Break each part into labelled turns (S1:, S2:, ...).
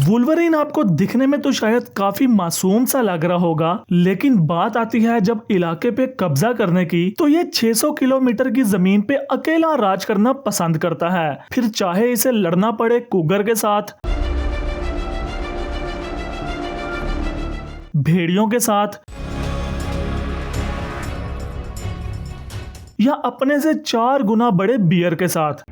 S1: Wolverine आपको दिखने में तो शायद काफी मासूम सा लग रहा होगा, लेकिन बात आती है जब इलाके पे कब्जा करने की, तो ये 600 किलोमीटर की जमीन पे अकेला राज करना पसंद करता है। फिर चाहे इसे लड़ना पड़े कुगर के साथ, भेड़ियों के साथ, या अपने से 4 गुना बड़े बियर के साथ,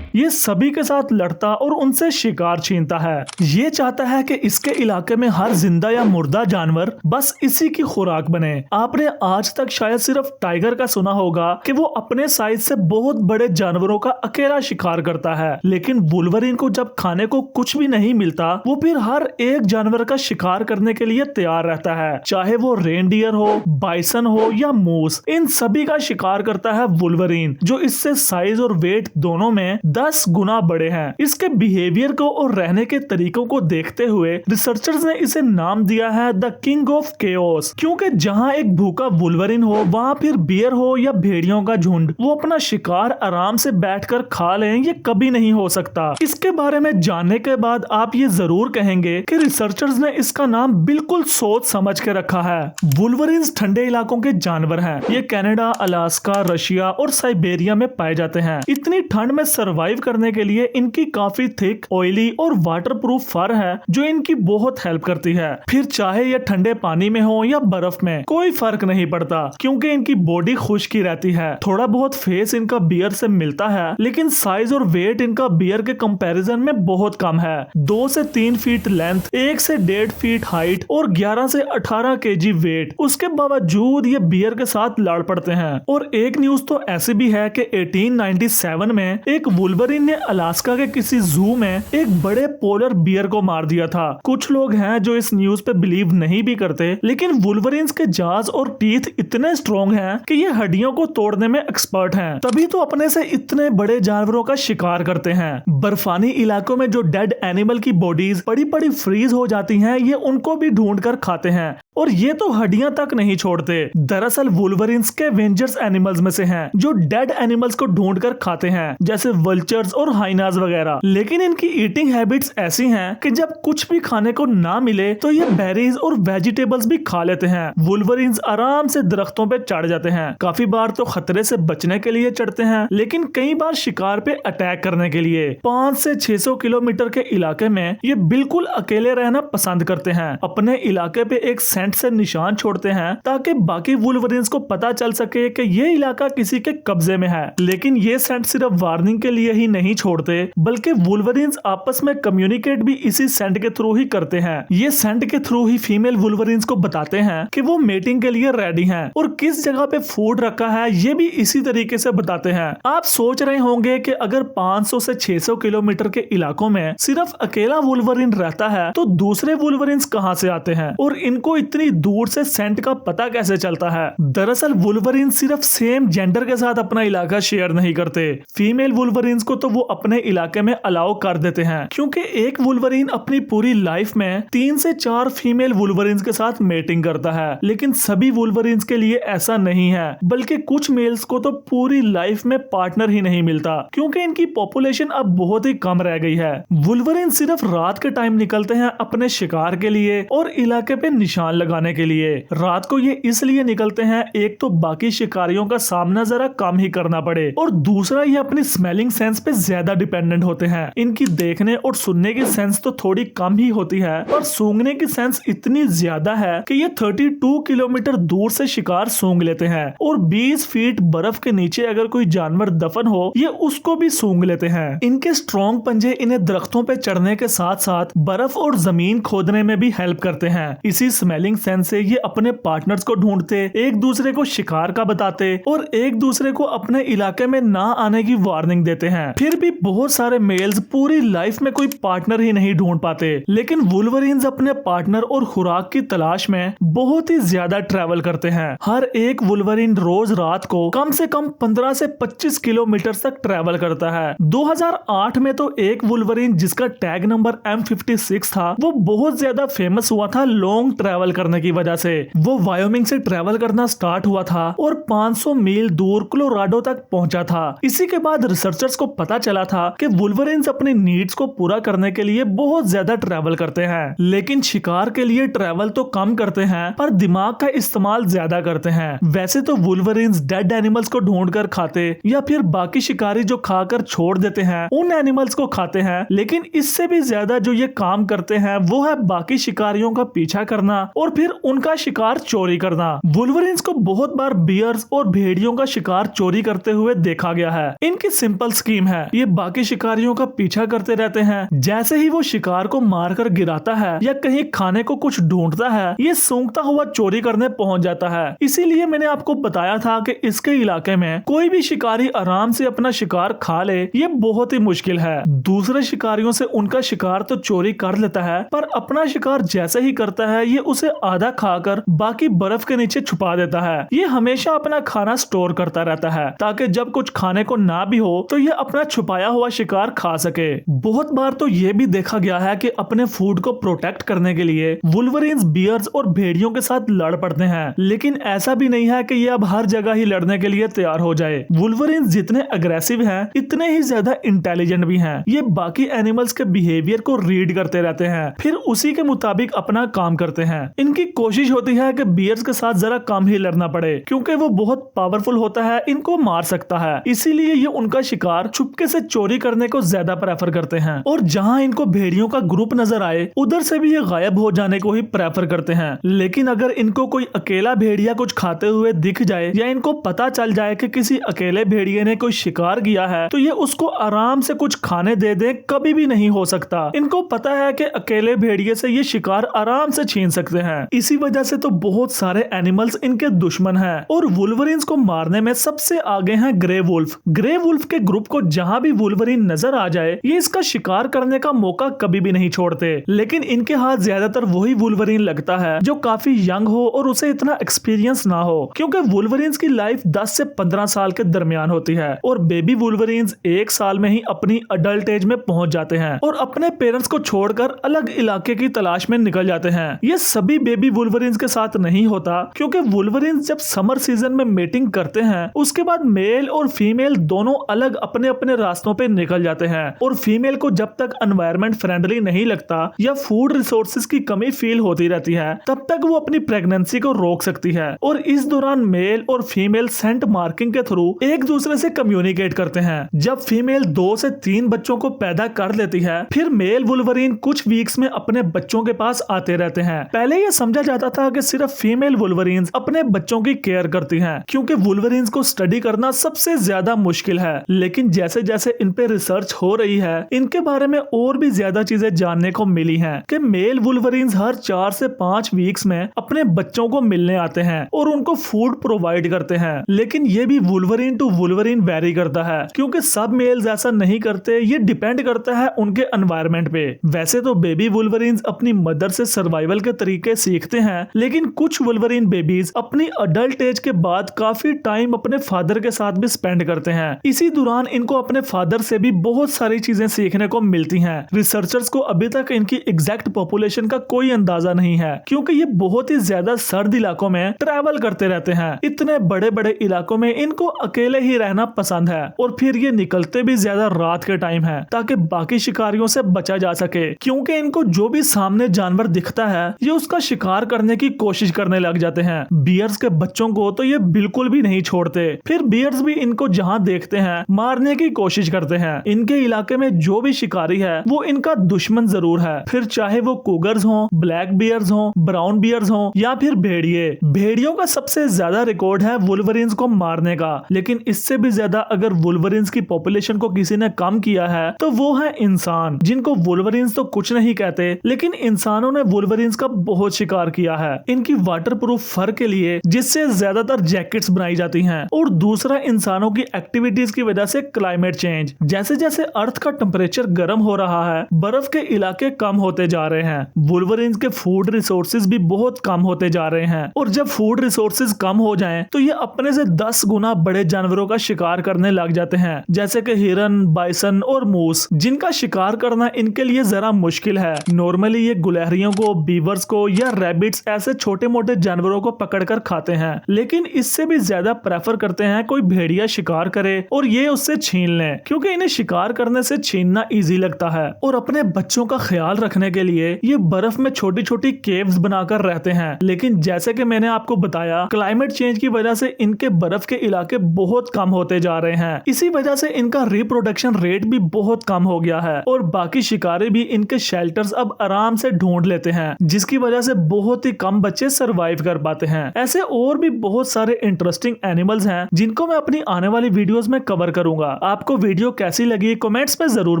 S1: ये सभी के साथ लड़ता और उनसे शिकार छीनता है। ये चाहता है कि इसके इलाके में हर जिंदा या मुर्दा जानवर बस इसी की खुराक बने। आपने आज तक शायद सिर्फ टाइगर का सुना होगा कि वो अपने साइज से बहुत बड़े जानवरों का अकेला शिकार करता है, लेकिन वुल्वरीन को जब खाने को कुछ भी नहीं मिलता, वो फिर हर एक जानवर का शिकार करने के लिए तैयार रहता है। चाहे वो रेनडियर हो, बाइसन हो या मूस, इन सभी का शिकार करता है वुल्वरीन, जो इससे साइज और वेट दोनों में 10 गुना बड़े हैं। इसके बिहेवियर को और रहने के तरीकों को देखते हुए रिसर्चर्स ने इसे नाम दिया है द किंग ऑफ केओस, क्योंकि जहां एक भूखा वुल्वरीन हो, वहां फिर बियर हो या भेड़ियों का झुंड, वो अपना शिकार आराम से बैठकर खा लें, ये कभी नहीं हो सकता। इसके बारे में जानने के बाद आप ये जरूर कहेंगे कि रिसर्चर्स ने इसका नाम बिल्कुल सोच समझ के रखा है। वुल्वरीन्स ठंडे इलाकों के जानवर हैं। ये कनाडा, अलास्का, रशिया और साइबेरिया में पाए जाते हैं। इतनी ठंड में सर्वाइव करने के लिए इनकी काफी थिक, ऑयली और वाटरप्रूफ फर है, जो इनकी बहुत हेल्प करती है। फिर चाहे ये ठंडे पानी में हो या बर्फ में, कोई फर्क नहीं पड़ता, क्योंकि इनकी बॉडी खुश्क ही रहती है। थोड़ा बहुत फेस इनका बियर से मिलता है, लेकिन साइज और वेट इनका बियर के कंपैरिजन में बहुत कम है। 2 से 3 फीट लेंथ, 1 से 1.5 फीट हाइट और 11 से 18 केजी वेट, उसके बावजूद ये बियर के साथ लड़ पड़ते हैं। और एक न्यूज तो ऐसी भी है कि 1897 में एक वुल्वरीन ने अलास्का के किसी जू में एक बड़े पोलर बियर को मार दिया था। कुछ लोग हैं जो इस न्यूज पे बिलीव नहीं भी करते, लेकिन वुल्वरीन्स के जाज और टीथ इतने स्ट्रॉन्ग हैं कि ये हड्डियों को तोड़ने में एक्सपर्ट हैं, तभी तो अपने से इतने बड़े जानवरों का शिकार करते हैं। बर्फानी इलाकों में जो डेड एनिमल की बॉडीज पड़ी पड़ी फ्रीज हो जाती हैं, ये उनको भी ढूंढ कर खाते हैं, और ये तो हड्डियां तक नहीं छोड़ते। दरअसल वुल्वरीन्स के वेंजर्स एनिमल्स में से हैं, जो डेड एनिमल्स को ढूंढ कर खाते हैं, जैसे वल्चर्स और हाइनास वगैरह। लेकिन इनकी ईटिंग हैबिट्स ऐसी हैं कि जब कुछ भी खाने को ना मिले तो ये बेरीज और वेजिटेबल्स भी खा लेते हैं। वुल्वरीन्स आराम से दरख्तों पे चढ़ जाते हैं। काफी बार तो खतरे से बचने के लिए चढ़ते हैं, लेकिन कई बार शिकार पे अटैक करने के लिए। 5 से 600 किलोमीटर के इलाके में ये बिल्कुल अकेले रहना पसंद करते हैं। अपने इलाके पे एक सेंट से निशान छोड़ते हैं, ताकि बाकी वुल्वरीन्स को पता चल सके कि ये इलाका किसी के कब्जे में है। लेकिन ये सेंट सिर्फ वार्निंग के लिए ही नहीं छोड़ते, बल्कि वुल्वरीन्स आपस में कम्युनिकेट भी इसी सेंट के थ्रू ही करते हैं। ये सेंट के थ्रू ही फीमेल वुल्वरीन्स को बताते हैं कि वो मेटिंग के लिए रेडी हैं, और किस जगह पे फूड रखा है ये भी इसी तरीके से बताते हैं। आप सोच रहे होंगे कि अगर 500 से 600 किलोमीटर के इलाकों में सिर्फ अकेला वुल्वरीन रहता है, तो दूसरे वुल्वरीन्स कहां से आते हैं और इनको इतनी दूर से सेंट का पता कैसे चलता है? दरअसल वुल्वरीन सिर्फ सेम जेंडर के साथ अपना इलाका शेयर नहीं करते। फीमेल वुल्वरीन्स को तो वो अपने इलाके में अलाउ कर देते हैं, क्योंकि एक वुल्वरीन अपनी पूरी लाइफ में 3 से 4 फीमेल वुल्वरीन्स के साथ मेटिंग करता है। लेकिन सभी वुल्वरीन्स के लिए ऐसा नहीं है, बल्कि कुछ मेल्स को तो पूरी लाइफ में पार्टनर ही नहीं मिलता, क्योंकि इनकी पॉपुलेशन अब बहुत ही कम रह गई है। वुल्वरीन सिर्फ रात के टाइम निकलते हैं अपने शिकार के लिए और इलाके पे निशान लगाने के लिए। रात को ये इसलिए निकलते हैं, एक तो बाकी शिकारियों का सामना जरा कम ही करना पड़े, और दूसरा ये अपनी स्मेलिंग सेंस पे ज्यादा डिपेंडेंट होते हैं। इनकी देखने और सुनने की सेंस तो थोड़ी कम ही होती है, पर सूंघने की सेंस इतनी ज्यादा है कि ये 32 किलोमीटर दूर से शिकार सूंघ लेते हैं, और 20 फीट बर्फ के नीचे अगर कोई जानवर दफन हो, ये उसको भी सूंघ लेते हैं। इनके स्ट्रॉन्ग पंजे इन्हें दरख्तों पे चढ़ने के साथ साथ बर्फ और जमीन खोदने में भी हेल्प करते हैं। इसी स्मेलिंग सेंस से ये अपने पार्टनर्स को ढूंढते, एक दूसरे को शिकार का बताते और एक दूसरे को अपने इलाके में ना आने की वार्निंग देते हैं। फिर भी बहुत सारे मेल्स पूरी लाइफ में कोई पार्टनर ही नहीं ढूंढ पाते, लेकिन वुल्वरीन्स अपने पार्टनर और खुराक की तलाश में बहुत ही ज्यादा ट्रैवल करते हैं। हर एक वुल्वरीन रोज रात को कम से कम 15 से 25 किलोमीटर तक ट्रैवल करता है। 2008 में तो एक वुल्वरीन जिसका टैग नंबर M56 था, वो बहुत ज्यादा फेमस हुआ था लॉन्ग ट्रैवल करने की वजह से वो वायोमिंग से ट्रेवल करना स्टार्ट हुआ था और 500 मील दूर कोलोराडो तक पहुंचा था। इसी के बाद रिसर्चर्स को पता चला था कि वुल्वरीन्स अपनी नीड्स को पूरा करने के लिए बहुत ज्यादा ट्रेवल करते हैं, लेकिन शिकार के लिए ट्रेवल तो कम करते हैं पर दिमाग का इस्तेमाल ज्यादा करते हैं। वैसे तो वुल्वरीन्स डेड एनिमल्स को ढूंढकर खाते या फिर बाकी शिकारी जो खाकर छोड़ देते हैं उन एनिमल्स को खाते हैं, लेकिन इससे भी ज्यादा जो ये काम करते हैं वो है बाकी शिकारियों का पीछा करना और फिर उनका शिकार चोरी करना। वुल्वरीन्स को बहुत बार बियर्स और भेड़ियों का शिकार चोरी करते हुए देखा गया है। इनकी सिंपल स्कीम है, ये बाकी शिकारियों का पीछा करते रहते हैं। जैसे ही वो शिकार को मारकर गिराता है या कहीं खाने को कुछ ढूंढता है, ये सूंघता हुआ चोरी करने पहुंच जाता है। इसीलिए मैंने आपको बताया था कि इसके इलाके में कोई भी शिकारी आराम से अपना शिकार खा ले ये बहुत ही मुश्किल है। दूसरे शिकारियों से उनका शिकार तो चोरी कर लेता है पर अपना शिकार जैसे ही करता है ये उसे आधा खाकर बाकी बर्फ के नीचे छुपा देता है। ये हमेशा अपना खाना स्टोर करता रहता है ताकि जब कुछ खाने को ना भी हो तो ये अपना छुपाया हुआ शिकार खा सके। बहुत बार तो ये भी देखा गया है कि अपने फूड को प्रोटेक्ट करने के लिए वुल्वरीन्स बियर्स और भेड़ियों के साथ लड़ पड़ते हैं, लेकिन ऐसा भी नहीं है कि ये अब हर जगह ही लड़ने के लिए तैयार हो जाए। वुल्वरीन्स जितने अग्रेसिव हैं इतने ही ज्यादा इंटेलिजेंट भी हैं। ये बाकी एनिमल्स के बिहेवियर को रीड करते रहते हैं फिर उसी के मुताबिक अपना काम करते हैं। इनकी कोशिश होती है कि बियर्स के साथ जरा कम ही लड़ना पड़े क्योंकि वो बहुत पावरफुल होता है, इनको मार सकता है। इसीलिए ये उनका शिकार चुपके से चोरी करने को ज्यादा प्रेफर करते हैं और जहां इनको भेड़ियों का ग्रुप नजर आए उधर से भी ये गायब हो जाने को ही प्रेफर करते हैं। लेकिन अगर इनको कोई अकेला भेड़िया कुछ खाते हुए दिख जाए या इनको पता चल जाए कि किसी अकेले भेड़िए ने कोई शिकार किया है तो ये उसको आराम से कुछ खाने दे दे, कभी भी नहीं हो सकता। इनको पता है कि अकेले भेड़िए से ये शिकार आराम से छीन सकते हैं। इसी वजह से तो बहुत सारे एनिमल्स इनके दुश्मन हैं और वुल्वरीन्स को मारने में सबसे आगे हैं ग्रे वुल्फ। ग्रे वुल्फ के ग्रुप को जहां भी वुल्वरीन नजर आ जाए ये इसका शिकार करने का मौका कभी भी नहीं छोड़ते, लेकिन इनके हाथ ज्यादातर वही वुल्वरीन लगता है जो काफी यंग हो और उसे इतना एक्सपीरियंस ना हो, क्योंकि वुल्वरीन्स की लाइफ 10 से 15 साल के दरमियान होती है और बेबी वुल्वरीन्स 1 साल में ही अपनी अडल्ट एज में पहुंच जाते हैं और अपने पेरेंट्स को छोड़कर अलग इलाके की तलाश में निकल जाते हैं। ये सभी बेबी वुल्वरीन्स के साथ नहीं होता क्योंकि वुल्वरीन्स जब समर सीजन में मीटिंग करते हैं उसके बाद मेल और फीमेल दोनों अलग अपने अपने रास्तों पे निकल जाते हैं और फीमेल को जब तक एनवायरनमेंट फ्रेंडली नहीं लगता या फूड रिसोर्सेज की कमी फील होती रहती है तब तक वो अपनी प्रेगनेंसी को रोक सकती है और इस दौरान मेल और फीमेल सेंट मार्किंग के थ्रू एक दूसरे से कम्युनिकेट करते हैं। जब फीमेल 2 से 3 बच्चों को पैदा कर लेती है फिर मेल वुल्वरीन कुछ वीक्स में अपने बच्चों के पास आते रहते हैं। पहले ये समझा जाता था कि सिर्फ फीमेल वुल्वरीन्स अपने बच्चों की केयर करती हैं क्योंकि वुल्वरीन्स को स्टडी करना सबसे ज्यादा मुश्किल है, लेकिन जैसे जैसे इन पे रिसर्च हो रही है इनके बारे में और भी ज्यादा चीजें जानने को मिली हैं कि मेल वुल्वरीन्स हर 4 से 5 वीक्स में अपने बच्चों को मिलने आते हैं और उनको फूड प्रोवाइड करते हैं, लेकिन ये भी वुल्वरीन टू वुल्वरीन वेरी करता है क्योंकि सब मेल्स ऐसा नहीं करते। ये डिपेंड करता है उनके एनवायरनमेंट पे। वैसे तो बेबी वुल्वरीन्स अपनी मदर से सर्वाइवल के तरीके सीखते हैं, लेकिन कुछ वुल्वरीन बेबीज अपनी अडल्ट एज के बाद काफी टाइम अपने फादर के साथ भी स्पेंड करते हैं। इसी दौरान इनको अपने फादर से भी बहुत सारी चीजें सीखने को मिलती हैं। रिसर्चर्स को अभी तक इनकी एग्जैक्ट पॉपुलेशन का कोई अंदाजा नहीं है क्योंकि ये बहुत ही ज्यादा सर्द इलाकों में ट्रैवल करते रहते हैं। इतने बड़े बड़े इलाकों में इनको अकेले ही रहना पसंद है और फिर ये निकलते भी ज्यादा रात के टाइम है ताकि बाकी शिकारियों से बचा जा सके, क्योंकि इनको जो भी सामने जानवर दिखता है ये उसका शिकार करने की कोशिश करने लग जाते हैं। बियर्स के बच्चों को तो ये बिल्कुल भी नहीं छोड़ते, फिर बियर्स भी इनको जहां देखते हैं मारने की कोशिश करते हैं। इनके इलाके में जो भी शिकारी है वो इनका दुश्मन जरूर है, फिर चाहे वो कुगर्स हों, ब्लैक बियर्स हों, ब्राउन बियर्स हों या फिर भेड़िए। भेड़ियों का सबसे ज्यादा रिकॉर्ड है वुल्वरीन्स को मारने का, लेकिन इससे भी ज्यादा अगर वुल्वरीन्स की पॉपुलेशन को किसी ने कम किया है तो वो है इंसान, जिनको वुल्वरीन्स तो कुछ नहीं कहते लेकिन इंसानों ने वुल्वरीन्स का बहुत शिकार किया है। इनकी वाटरप्रूफ फर के लिए जिससे ज्यादातर जैकेट्स बनाई जाती हैं और दूसरा इंसानों की एक्टिविटीज की वजह से क्लाइमेट चेंज। जैसे जैसे अर्थ का टेम्परेचर गर्म हो रहा है बर्फ के इलाके कम होते जा रहे हैं, वुल्वरीन्स के फूड रिसोर्सेज भी बहुत कम होते जा रहे हैं और जब फूड रिसोर्सेज कम हो जाएं तो ये अपने से 10 गुना बड़े जानवरों का शिकार करने लग जाते हैं, जैसे कि हिरन, बाइसन और मूस, जिनका शिकार करना इनके लिए जरा मुश्किल है। नॉर्मली ये गुलहरियों को, बीवर्स को या रैबिट्स ऐसे छोटे मोटे जानवरों को पकड़कर खाते हैं, लेकिन इससे भी ज्यादा प्रेफर करते हैं कोई भेड़िया शिकार करे और ये उससे छीन ले, क्योंकि इन्हें शिकार करने से छीनना इजी लगता है। और अपने बच्चों का ख्याल रखने के लिए ये बर्फ में छोटी छोटी केव्स बनाकर रहते हैं, लेकिन जैसे कि मैंने आपको बताया क्लाइमेट चेंज की वजह से इनके बर्फ के इलाके बहुत कम होते जा रहे हैं। इसी वजह से इनका रिप्रोडक्शन रेट भी बहुत कम हो गया है और बाकी शिकारी भी इनके शेल्टर्स अब आराम से ढूंढ लेते हैं, जिसकी वजह से बहुत ही कम बच्चे सरवाइव कर पाते हैं। ऐसे और भी बहुत सारे इंटरेस्टिंग एनिमल्स हैं जिनको मैं अपनी आने वाली वीडियोस में कवर करूंगा। आपको वीडियो कैसी लगी कमेंट्स में जरूर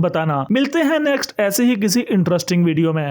S1: बताना। मिलते हैं नेक्स्ट ऐसे ही किसी इंटरेस्टिंग वीडियो में।